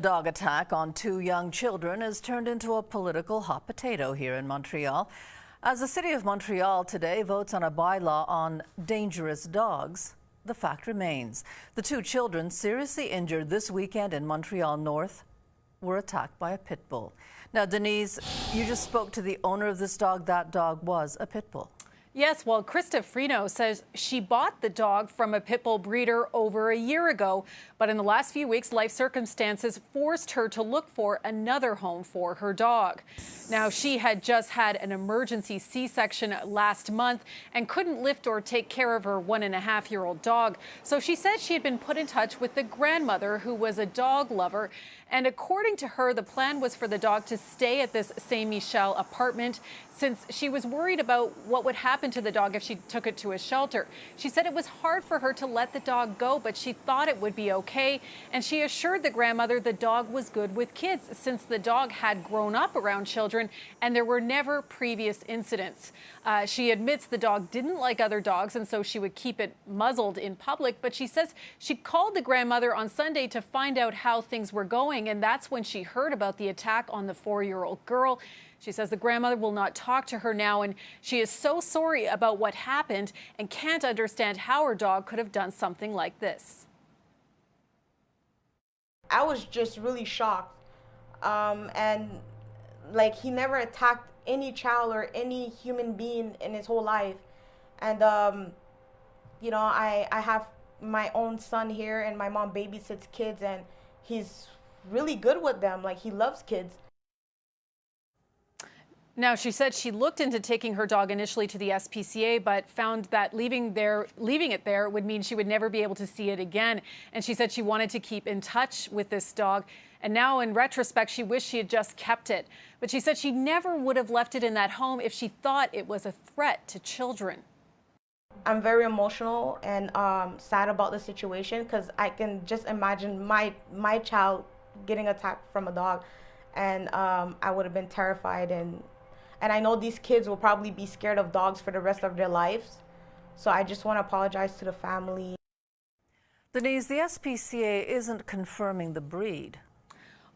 Dog attack on two young children has turned into a political hot potato here in Montreal. As the City of Montreal today votes on a bylaw on dangerous dogs, the fact remains. The two children seriously injured this weekend in Montreal North were attacked by a pit bull. Now, Denise, you just spoke to the owner of this dog. That dog was a pit bull. Yes, well, Krista Frino says she bought the dog from a pit bull breeder over a year ago, but in the last few weeks, life circumstances forced her to look for another home for her dog. Now, she had just had an emergency C-section last month and couldn't lift or take care of her 1.5-year-old dog. So she said she had been put in touch with the grandmother, who was a dog lover. And according to her, the plan was for the dog to stay at this Saint Michel apartment since she was worried about what would happen to the dog if she took it to a shelter. She said it was hard for her to let the dog go, but she thought it would be okay. And she assured the grandmother the dog was good with kids since the dog had grown up around children and there were never previous incidents. She admits the dog didn't like other dogs and so she would keep it muzzled in public. But she says she called the grandmother on Sunday to find out how things were going. And that's when she heard about the attack on the 4-year-old girl. She says the grandmother will not talk to her now, and she is so sorry about what happened and can't understand how her dog could have done something like this. I was just really shocked. And like, he never attacked any child or any human being in his whole life. And, you know, I have my own son here and my mom babysits kids and he's really good with them. Like, he loves kids. Now, she said she looked into taking her dog initially to the SPCA, but found that leaving it there would mean she would never be able to see it again. And she said she wanted to keep in touch with this dog. And now, in retrospect, she wished she had just kept it. But she said she never would have left it in that home if she thought it was a threat to children. I'm very emotional and sad about the situation because I can just imagine my child getting attacked from a dog. And I would have been terrified. And I know these kids will probably be scared of dogs for the rest of their lives. So I just want to apologize to the family. Denise, the SPCA isn't confirming the breed.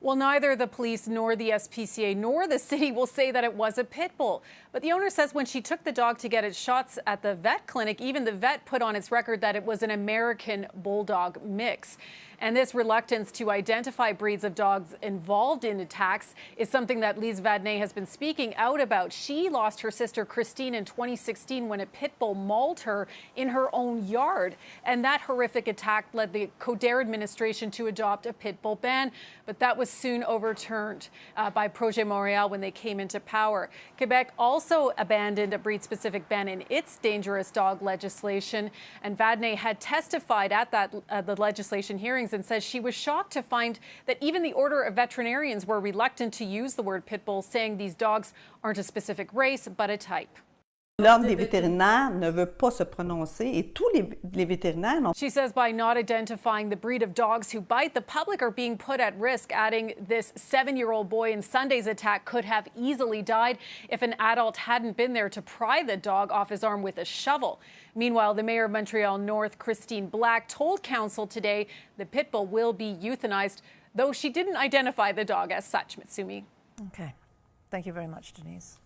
Well, neither the police nor the SPCA nor the city will say that it was a pit bull. But the owner says when she took the dog to get its shots at the vet clinic, even the vet put on its record that it was an American Bulldog mix. And this reluctance to identify breeds of dogs involved in attacks is something that Lise Vadnais has been speaking out about. She lost her sister Christine in 2016 when a pit bull mauled her in her own yard. And that horrific attack led the Coderre administration to adopt a pit bull ban. But that was soon overturned by Projet Montréal when they came into power. Quebec also abandoned a breed-specific ban in its dangerous dog legislation. And Vadnais had testified at the legislation hearings and says she was shocked to find that even the Order of Veterinarians were reluctant to use the word pit bull, saying these dogs aren't a specific race, but a type. L'Ordre des vétérinaires ne veut pas se prononcer et tous les vétérinaires n'ont... She says by not identifying the breed of dogs who bite, the public are being put at risk, adding this 7-year-old boy in Sunday's attack could have easily died if an adult hadn't been there to pry the dog off his arm with a shovel. Meanwhile, the mayor of Montreal North, Christine Black, told council today the pit bull will be euthanized, though she didn't identify the dog as such. Mitsumi. Okay. Thank you very much, Denise.